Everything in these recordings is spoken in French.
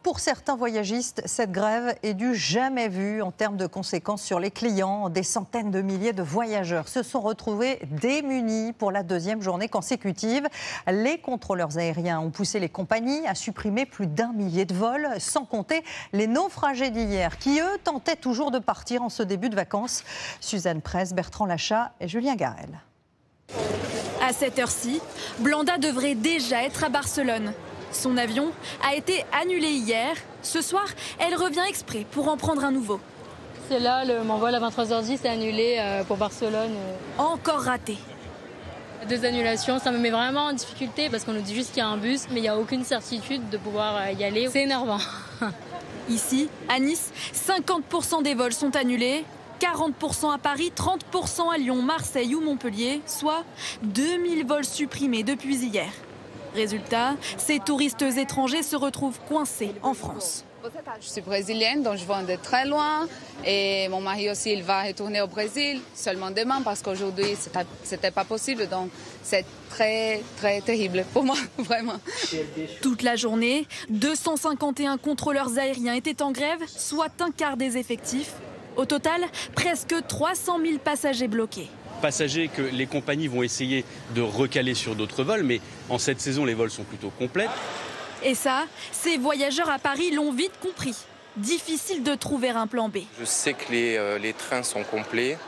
Pour certains voyagistes, cette grève est du jamais vu en termes de conséquences sur les clients. Des centaines de milliers de voyageurs se sont retrouvés démunis pour la deuxième journée consécutive. Les contrôleurs aériens ont poussé les compagnies à supprimer plus d'1 millier de vols, sans compter les naufragés d'hier qui, eux, tentaient toujours de partir en ce début de vacances. Suzanne Presse, Bertrand Lachat et Julien Garel. À cette heure-ci, Blanda devrait déjà être à Barcelone. Son avion a été annulé hier. Ce soir, elle revient exprès pour en prendre un nouveau. C'est là, mon vol à 23h10 est annulé pour Barcelone. Encore raté. 2 annulations, ça me met vraiment en difficulté parce qu'on nous dit juste qu'il y a un bus, mais il n'y a aucune certitude de pouvoir y aller. C'est énervant. Ici, à Nice, 50% des vols sont annulés. 40% à Paris, 30% à Lyon, Marseille ou Montpellier, soit 2000 vols supprimés depuis hier. Résultat, ces touristes étrangers se retrouvent coincés en France. Je suis brésilienne, donc je viens de très loin. Et mon mari aussi, il va retourner au Brésil seulement demain parce qu'aujourd'hui, c'était pas possible. Donc c'est très, très terrible pour moi, vraiment. Toute la journée, 251 contrôleurs aériens étaient en grève, soit un quart des effectifs. Au total, presque 300 000 passagers bloqués. Passagers que les compagnies vont essayer de recaler sur d'autres vols, mais en cette saison, les vols sont plutôt complets. Et ça, ces voyageurs à Paris l'ont vite compris. Difficile de trouver un plan B. Je sais que les trains sont complets,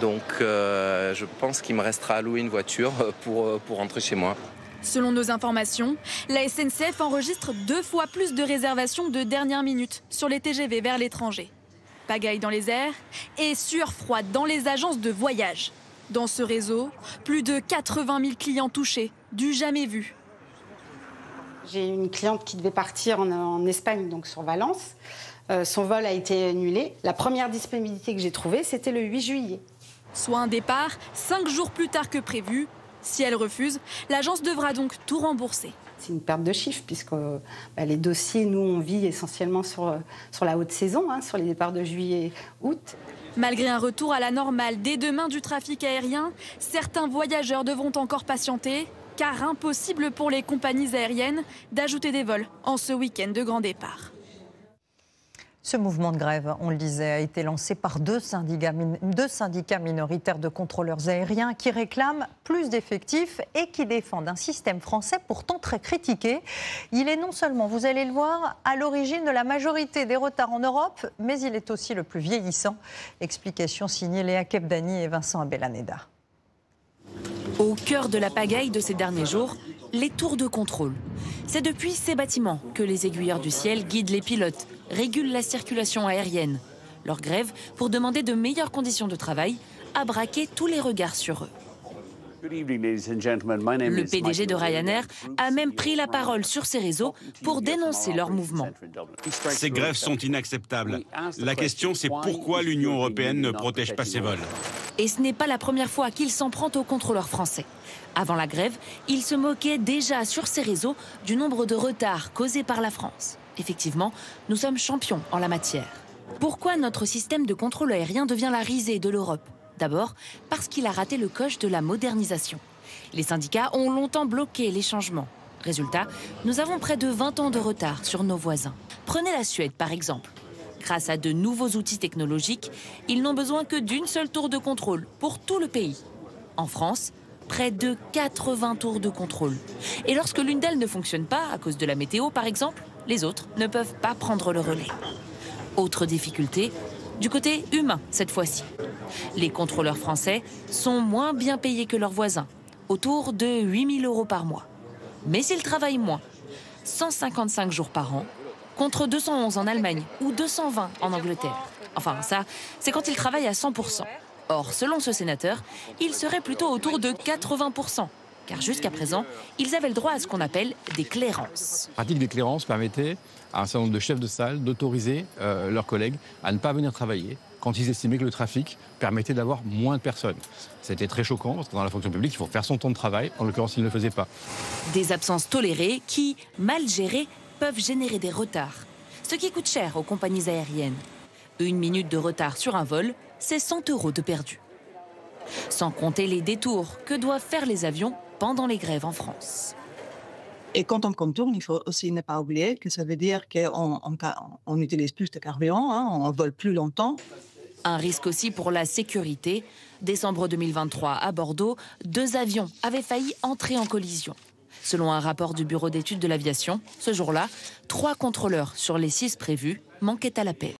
donc je pense qu'il me restera à louer une voiture pour rentrer chez moi. Selon nos informations, la SNCF enregistre 2 fois plus de réservations de dernière minute sur les TGV vers l'étranger. Pagaille dans les airs et sueur froide dans les agences de voyage. Dans ce réseau, plus de 80 000 clients touchés, du jamais vu. J'ai une cliente qui devait partir en Espagne, donc sur Valence. Son vol a été annulé. La première disponibilité que j'ai trouvée, c'était le 8 juillet. Soit un départ 5 jours plus tard que prévu. Si elle refuse, l'agence devra donc tout rembourser. C'est une perte de chiffre puisque les dossiers, nous, on vit essentiellement sur la haute saison, sur les départs de juillet-août. Malgré un retour à la normale dès demain du trafic aérien, certains voyageurs devront encore patienter, car impossible pour les compagnies aériennes d'ajouter des vols en ce week-end de grand départ. Ce mouvement de grève, on le disait, a été lancé par deux syndicats minoritaires de contrôleurs aériens qui réclament plus d'effectifs et qui défendent un système français pourtant très critiqué. Il est non seulement, vous allez le voir, à l'origine de la majorité des retards en Europe, mais il est aussi le plus vieillissant. Explication signée Léa Kebdani et Vincent Abelaneda. Au cœur de la pagaille de ces derniers jours, les tours de contrôle. C'est depuis ces bâtiments que les aiguilleurs du ciel guident les pilotes, régulent la circulation aérienne. Leur grève, pour demander de meilleures conditions de travail, a braqué tous les regards sur eux. Le PDG de Ryanair a même pris la parole sur ses réseaux pour dénoncer leur mouvement. Ces grèves sont inacceptables. La question, c'est pourquoi l'Union européenne ne protège pas ses vols. Et ce n'est pas la première fois qu'il s'en prend aux contrôleurs français. Avant la grève, il se moquait déjà sur ses réseaux du nombre de retards causés par la France. Effectivement, nous sommes champions en la matière. Pourquoi notre système de contrôle aérien devient la risée de l'Europe ? D'abord, parce qu'il a raté le coche de la modernisation. Les syndicats ont longtemps bloqué les changements. Résultat, nous avons près de 20 ans de retard sur nos voisins. Prenez la Suède, par exemple. Grâce à de nouveaux outils technologiques, ils n'ont besoin que d'une seule tour de contrôle pour tout le pays. En France, près de 80 tours de contrôle. Et lorsque l'une d'elles ne fonctionne pas, à cause de la météo par exemple, les autres ne peuvent pas prendre le relais. Autre difficulté, du côté humain cette fois-ci. Les contrôleurs français sont moins bien payés que leurs voisins, autour de 8 000 € par mois. Mais ils travaillent moins, 155 jours par an, contre 211 en Allemagne ou 220 en Angleterre. Enfin, ça, c'est quand ils travaillent à 100%. Or, selon ce sénateur, il serait plutôt autour de 80%. Car jusqu'à présent, ils avaient le droit à ce qu'on appelle des clérances. La pratique des clérances permettait à un certain nombre de chefs de salle d'autoriser leurs collègues à ne pas venir travailler quand ils estimaient que le trafic permettait d'avoir moins de personnes. C'était très choquant parce que dans la fonction publique, il faut faire son temps de travail. En l'occurrence, ils ne le faisaient pas. Des absences tolérées qui, mal gérées, peuvent générer des retards. Ce qui coûte cher aux compagnies aériennes. 1 minute de retard sur un vol, c'est 100 € de perdu. Sans compter les détours que doivent faire les avions pendant les grèves en France. Et quand on contourne, il faut aussi ne pas oublier que ça veut dire qu'on utilise plus de carburant, hein, on vole plus longtemps. Un risque aussi pour la sécurité. Décembre 2023, à Bordeaux, 2 avions avaient failli entrer en collision. Selon un rapport du Bureau d'études de l'aviation, ce jour-là, 3 contrôleurs sur les 6 prévus manquaient à l'appel.